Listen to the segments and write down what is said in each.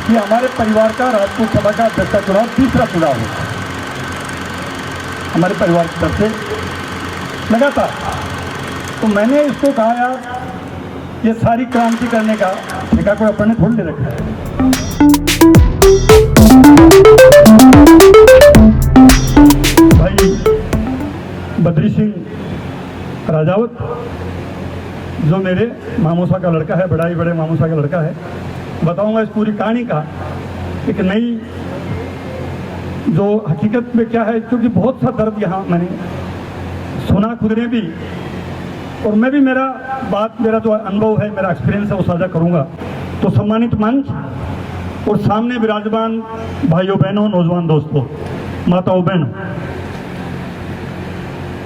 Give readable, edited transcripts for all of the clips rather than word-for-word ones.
कि हमारे परिवार का राजपूत सभा का अध्यक्ष का चुनाव तीसरा चुनाव है हमारे परिवार की तरफ से लगातार। तो मैंने इसको कहा यार ये सारी क्रांति करने का ठेका कोई अपने थोड़ी ले रखा है। भाई बद्री सिंह राजावत जो मेरे मामूसा का लड़का है, बड़ा ही बड़े मामूसा का लड़का है, बताऊंगा इस पूरी कहानी का एक नई जो हकीकत में क्या है, क्योंकि बहुत सा दर्द यहाँ मैंने सुना खुद ने भी, और मैं भी मेरा जो अनुभव है, मेरा एक्सपीरियंस है वो साझा करूंगा। तो सम्मानित मंच और सामने विराजमान भाइयों बहनों, नौजवान दोस्तों, माताओं बहनों,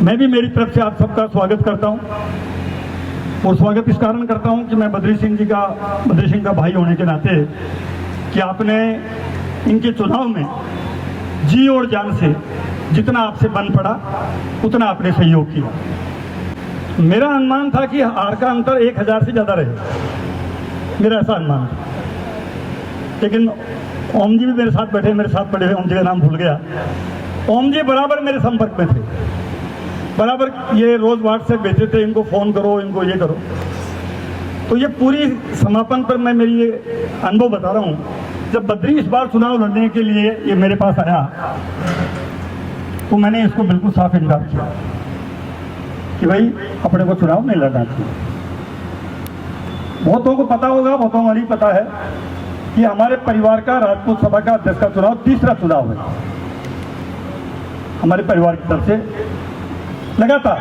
मैं भी मेरी तरफ से आप सबका स्वागत करता हूं। और स्वागत इस कारण करता हूं कि मैं बद्री सिंह का भाई होने के नाते कि आपने इनके चुनाव में जी और जान से जितना आपसे बन पड़ा उतना आपने सहयोग किया। मेरा अनुमान था कि हार का अंतर 1000 से ज़्यादा रहे, मेरा ऐसा अनुमान था। लेकिन ओम जी भी मेरे साथ बैठे, मेरे साथ पड़े हुए, ओम जी का नाम भूल गया। ओम जी बराबर मेरे संपर्क में थे, बराबर ये रोज़ व्हाट्सएप भेजते थे, इनको फ़ोन करो, इनको ये करो। तो ये पूरी समापन पर मैं मेरी ये अनुभव बता रहा हूँ। जब बद्री इस बार चुनाव लड़ने के लिए ये मेरे पास आया तो मैंने इसको बिल्कुल साफ इनकार किया कि भाई अपने को चुनाव नहीं लड़ना चाहिए। बहुतों को पता होगा, बहुतों को नहीं पता है कि हमारे परिवार का राजपूत सभा का अध्यक्ष का चुनाव तीसरा चुनाव है हमारे परिवार की तरफ से लगातार।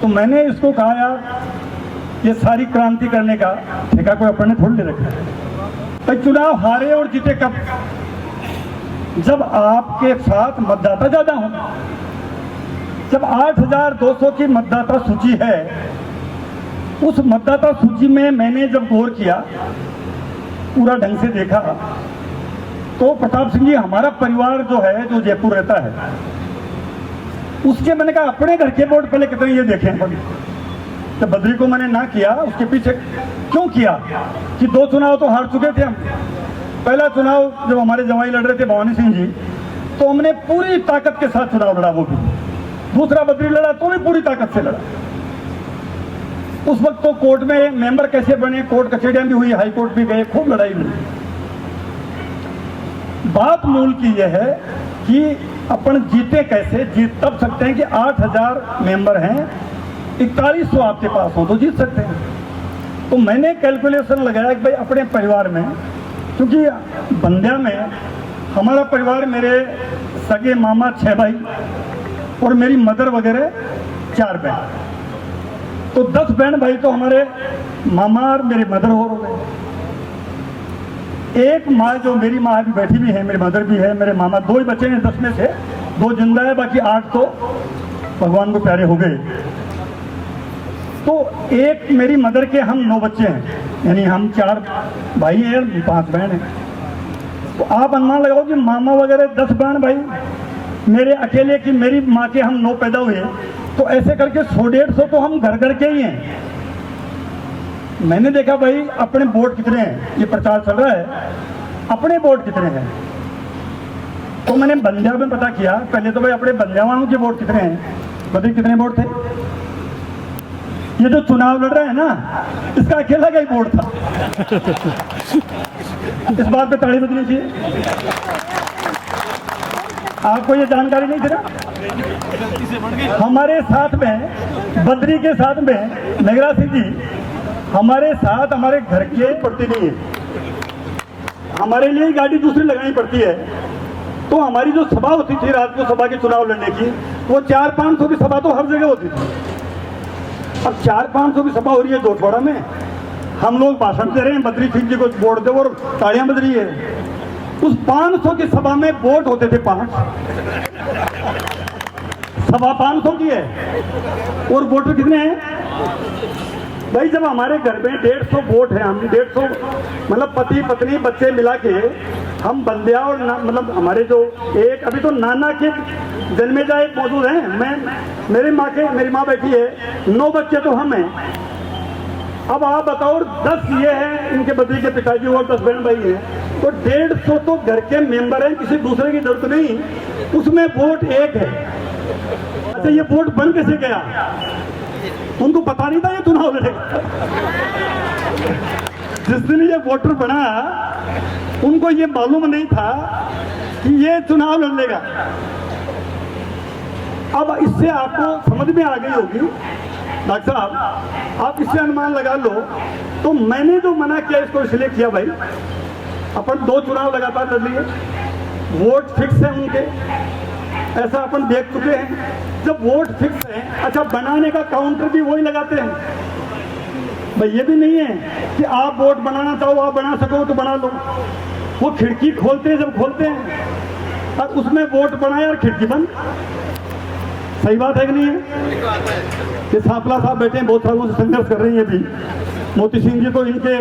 तो मैंने इसको कहा यार ये सारी क्रांति करने का ठेका कोई अपने थोड़ी ले रखा है। भाई चुनाव हारे और जीते कब? जब आपके साथ मतदाता ज्यादा हो। जब 8200 की मतदाता सूची है, उस मतदाता सूची में मैंने जब गौर किया, पूरा ढंग से देखा, तो प्रताप सिंह जी हमारा परिवार जो है, जो जयपुर रहता है, उसके मैंने कहा अपने घर के वोट पहले कितने ये देखें। जब बद्री को मैंने ना किया, उसके पीछे क्यों किया कि 2 चुनाव तो हार चुके थे हम। पहला चुनाव जब हमारे जवाई लड़ रहे थे भवानी सिंह जी, तो हमने पूरी ताकत के साथ चुनाव लड़ा, वो भी। दूसरा बद्री लड़ा तो भी पूरी ताकत से लड़ा। उस वक्त तो कोर्ट में मेंबर कैसे बने, कोर्ट कचहरियां भी हुई, हाई कोर्ट भी गए, खूब लड़ाई हुई। बात मूल की यह है कि अपन जीते कैसे? जीत तब सकते हैं कि 8000 मेंबर हैं, 4100 आपके पास हो तो जीत सकते हैं। तो मैंने कैलकुलेशन लगाया कि भाई अपने परिवार में, क्योंकि बंदिया में हमारा परिवार, मेरे सगे मामा 6 भाई और मेरी मदर वगैरह 4 बहन, तो 10 बहन भाई तो हमारे मामा और मेरी मदर हो गए। एक माँ जो मेरी माँ अभी बैठी भी है, मेरी मदर भी है, मेरे मामा 2 ही बच्चे हैं, 10 में से 2 जिंदा है, बाकी 8 तो भगवान को प्यारे हो गए। तो एक मेरी मदर के हम 9 बच्चे हैं, यानी हम 4 भाई हैं, 5 बहन हैं। तो आप अनुमान लगाओ कि मामा वगैरह 10 बहन भाई, मेरे अकेले की मेरी माँ के हम 9 पैदा हुए, तो ऐसे करके 100-150 तो हम घर घर के ही हैं। मैंने देखा भाई अपने वोट कितने हैं, ये प्रचार चल रहा है, अपने वोट कितने हैं। तो मैंने बंदिया में पता किया पहले, तो भाई अपने बंदियावानों के वोट कितने हैं, बता कितने वोट थे। ये जो चुनाव लड़ रहे हैं ना, इसका अकेला का ही वोट था। इस बात पे ताड़ी बजनी चाहिए। आपको ये जानकारी नहीं थी ना? हमारे साथ में बद्री के साथ में नगरा सिंह जी हमारे साथ, हमारे घर के पड़ती नहीं है, हमारे लिए गाड़ी दूसरी लगानी पड़ती है। तो हमारी जो सभा होती थी राजपूत सभा के चुनाव लड़ने की, वो 400-500 की सभा तो हर जगह होती थी। अब 400-500 की सभा हो रही है जोटवाड़ा में, हम लोग भाषण दे रहे हैं, बद्री सिंह जी को वोट दे, और तालियां बज रही है। उस 500 की सभा में वोट होते थे 5, सभा 500 की है, और वोटर कितने हैं भाई? जब हमारे घर में 150 वोट है, हम 150 मतलब पति पत्नी बच्चे मिला के हम बंदिया और मतलब हमारे जो एक अभी तो नाना के जन्मेजा एक मौजूद हैं, मैं मेरी माँ बैठी है, 9 बच्चे तो हम हैं। अब आप बताओ, 10 ये हैं इनके बद्री के पिताजी और 10 बहन भाई हैं, तो 150 तो घर के मेंबर हैं, किसी दूसरे की जरूरत नहीं, उसमें वोट एक है। अच्छा, ये वोट बन कैसे गया? उनको पता नहीं था ये चुनाव लड़ेगा। जिस दिन ये वोटर बना उनको ये मालूम नहीं था कि ये चुनाव लड़ेगा। अब इससे आपको समझ में आ गई होगी डॉक्टर साहब, आप इससे अनुमान लगा लो। तो मैंने जो मना किया इसको इसलिए किया भाई, अपन 2 चुनाव लगातार लड़ लिए, वोट फिक्स है उनके, ऐसा अपन देख चुके हैं। जब वोट फिक्स है, अच्छा बनाने का काउंटर भी वही लगाते हैं भाई। ये भी नहीं है कि आप वोट बनाना चाहो, आप बना सको तो बना लो। वो खिड़की खोलते हैं, जब खोलते हैं और उसमें वोट बनाए और खिड़की बंद। सही बात है कि नहीं है? ये सापला साहब बैठे हैं, बहुत सालों से संघर्ष कर रही है भी। मोती सिंह जी तो इनके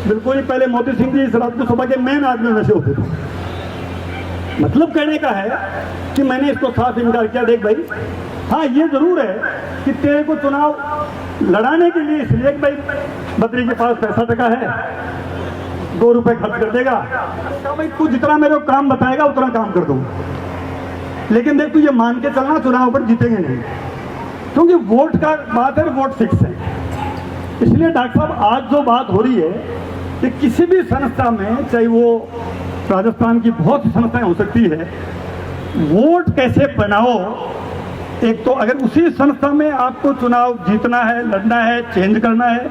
बिल्कुल ही पहले मोती सिंह जी इस राजपूत सभा के मेन आदमी में से होते थे। मतलब कहने का है कि मैंने इसको साफ इनकार किया, देख भाई, हाँ ये जरूर है कि तेरे को चुनाव लड़ाने के लिए इसलिए कि भाई बद्री के पास पैसा टका है, 2 रुपए खर्च कर देगा, तो भाई तू जितना मेरे को काम बताएगा उतना काम कर दूंगा। लेकिन देख, तू ये मान के चलना चुनाव पर जीतेंगे नहीं, क्योंकि वोट का बात है, वोट फिक्स है। इसलिए डॉक्टर साहब, आज जो बात हो रही है कि किसी भी संस्था में, चाहे वो राजस्थान की बहुत सी संस्थाएं हो सकती है, वोट कैसे बनाओ। एक तो अगर उसी संस्था में आपको चुनाव जीतना है, लड़ना है, चेंज करना है,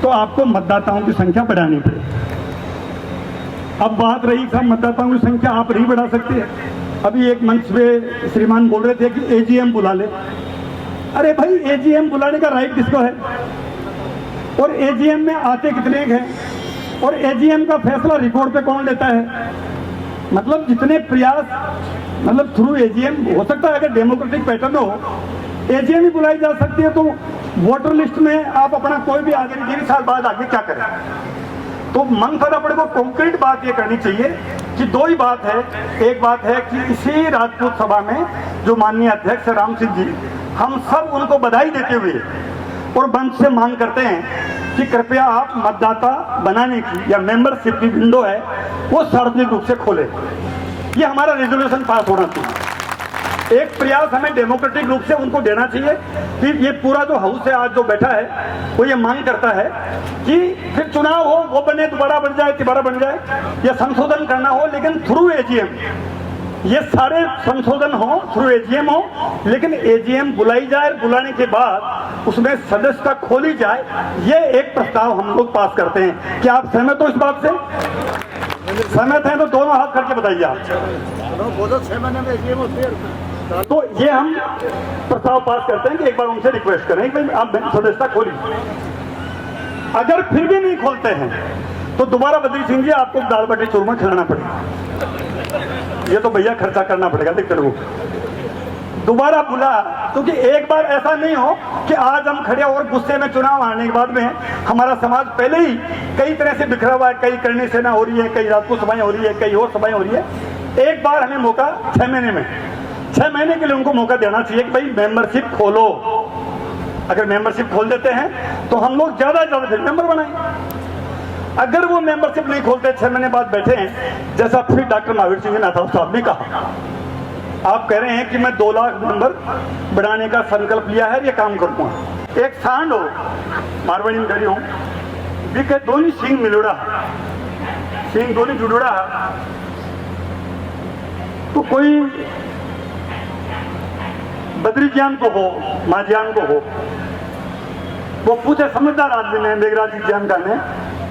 तो आपको मतदाताओं की संख्या बढ़ानी पड़ेगी। अब बात रही कि मतदाताओं की संख्या आप नहीं बढ़ा सकते। अभी एक मंच पे श्रीमान बोल रहे थे कि एजीएम बुला ले। अरे भाई, एजीएम बुलाने का राइट किसको है? और एजीएम में आते कितने हैं? और एजीएम का फैसला रिकॉर्ड पे कौन लेता है? मतलब जितने प्रयास, मतलब थ्रू एजीएम हो सकता है, अगर डेमोक्रेटिक पैटर्न हो, एजीएम ही बुलाई जा सकती है। तो वोटर लिस्ट में आप अपना कोई भी आगे 3 साल बाद आगे क्या करें? तो मंगफर अपने को कॉन्क्रीट बात ये करनी चाहिए कि 2 ही बात है। एक बात है कि इसी राजपूत सभा में जो माननीय अध्यक्ष राम सिंह जी, हम सब उनको बधाई देते हुए और मंच से मांग करते हैं कि कृपया आप मतदाता बनाने की या मेंबरशिप की विंडो है वो सार्वजनिक रूप से खोले। ये हमारा रेजोल्यूशन पास होना चाहिए। एक प्रयास हमें डेमोक्रेटिक रूप से उनको देना चाहिए कि ये पूरा जो हाउस है आज जो बैठा है वो ये मांग करता है कि फिर चुनाव हो, वो बने, दोबारा बन जाए, तिबारा बन जाए, या संशोधन करना हो, लेकिन थ्रू एजीएम ये सारे संशोधन हो, थ्रू एजीएम हो। लेकिन एजीएम बुलाई जाए, बुलाने के बाद उसमें सदस्यता खोली जाए। ये एक प्रस्ताव हम लोग पास करते हैं। क्या आप सहमत हो इस बात से? सहमत हैं तो दोनों हाथ करके बताइए आप। 6 महीने में एजीएम होती है। तो ये हम प्रस्ताव पास करते हैं कि एक बार उनसे रिक्वेस्ट करें कि भाई आप सदस्यता खोलिए। अगर फिर भी नहीं खोलते हैं तो दोबारा बद्री सिंह जी आपको दाल बाटी चूरमा खिलाना पड़ेगा। ये तो भैया खर्चा करना पड़ेगा, देखते रहो। दोबारा बुला, क्योंकि एक बार ऐसा नहीं हो कि आज हम खड़े और गुस्से में चुनाव आने के बाद में हमारा समाज पहले ही कई तरह से बिखरा हुआ है, कई करनी सेना हो रही है, कई राजपूत सभाएं हो रही है, कई और सभाएं हो रही है। एक बार हमें मौका 6 महीने में, 6 महीने के लिए उनको मौका देना चाहिए कि भाई मेंबरशिप खोलो। अगर मेंबरशिप खोल देते हैं तो हम लोग ज्यादा से ज्यादा फिर मेंबर बनाएंगे। अगर वो मेंबरशिप नहीं खोलते, 6 महीने बाद बैठे हैं, जैसा फिर डॉक्टर महावीर सिंह नाथाव साहब ने कहा, आप कह रहे हैं कि मैं 2 लाख मेंबर बढ़ाने का संकल्प लिया है, ये काम करूंगा। एक सांड हो, मारवाड़ी में डरी हो, दिखे दोनों सिंह मिलोड़ा, सिंह दोनों जुड़ोड़ा, तो कोई बद्री ज्ञान को हो, माँ ज्ञान को हो, वो पूछे समझदार आदमी ने, मेघराज ज्ञान का ने,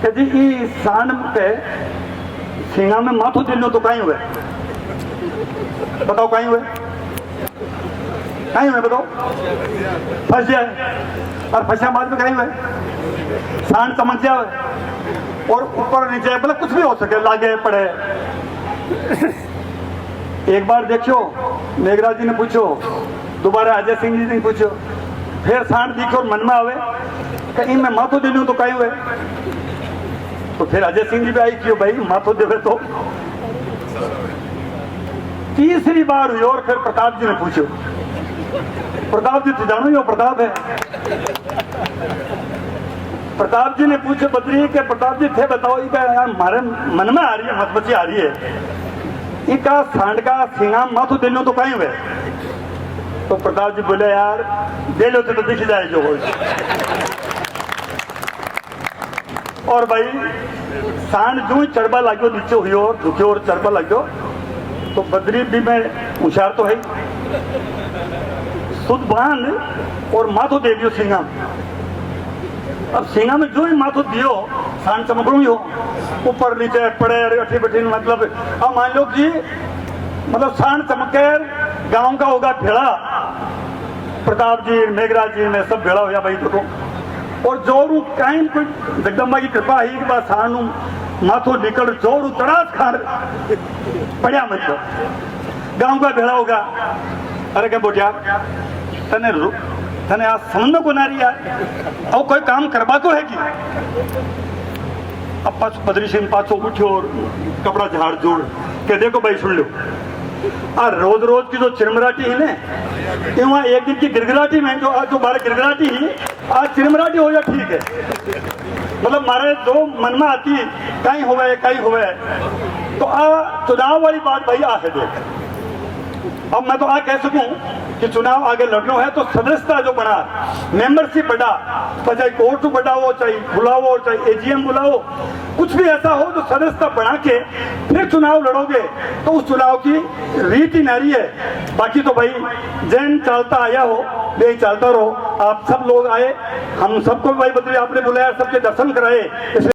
कि जी ई सांड के सिंगा में माथो दिलो तो कहीं हुए, बताओ कहीं हुए, कहीं हुए बताओ, फंस जाए, और फंसा बाद में कहीं हुए, सांड समझ जाए और ऊपर नीचे मतलब कुछ भी हो सके, लागे पड़े। एक बार देखो मेघराज जी ने पूछो, दोबारा अजय सिंह जी ने पूछो, फिर सांड दिखो और मन में आवे कहीं मैं माथो दे लूं तो कहीं हुए, तो फिर अजय सिंह जी भी आई क्यों भाई माथो देवे। तो तीसरी बार हुई और फिर प्रताप जी ने पूछो, प्रताप जी तो जानो ही हो प्रताप है, प्रताप जी ने पूछे बद्री के प्रताप जी थे बताओ ये क्या हमारे मन में आ रही है मतबची आ रही है इनका सांड का सिंगा माथो देनो तो कहीं हुए तो प्रताप जी बोले यार दे लो तो दिख जाए जो हो और भाई सांड जो ही चढ़बा लागो नीचे हुई और दुखे और चढ़बा लागो तो बद्री भी में होशियार तो है सुध बांध और माथो दे दियो सिंगा अब सिंगा में जो ही माथो दियो सांड चमकड़ू ही हो ऊपर नीचे पड़े अठी बठी मतलब अब मान लो कि मतलब सांड चमके गांव का होगा भेड़ा प्रताप जी मेघराज जी में सब भेड़ा हो गया भाई देखो और जोरू कहीं कोई जगदम्बा की कृपा है कि बात सांड माथो निकल जोरू तड़ास खार पड़ा मतलब गांव का भेड़ा होगा अरे क्या बोटिया तने आज समझ को ना रही यार और कोई काम करवा को है कि अब पास बद्री सिंह पाछो उठो और कपड़ा झाड़ जोड़ के देखो भाई सुन लो आ रोज रोज की जो चिरमराटी है ना वहाँ एक दिन की गिरगिराटी में जो बारे गिरगिराटी ही आज चिरमराटी हो जाए ठीक है मतलब मारे जो मन में आती कहीं होवे तो आ चुनाव वाली बात भाई आ है देख अब मैं तो आ कह सकूं कि चुनाव आगे लड़ना है तो सदस्यता जो बना मेंबरशिप बढ़ा चाहे कोर्ट बढ़ा हो चाहे बुलाओ हो चाहे एजीएम बुलाओ कुछ भी ऐसा हो तो सदस्यता बढ़ा के फिर चुनाव लड़ोगे तो उस चुनाव की रीति नारी है बाकी तो भाई जैन चालता आया हो यही चालता रहो आप सब लोग आए हम सबको भाई बदले आपने बुलाया सबके दर्शन कराए इसलिए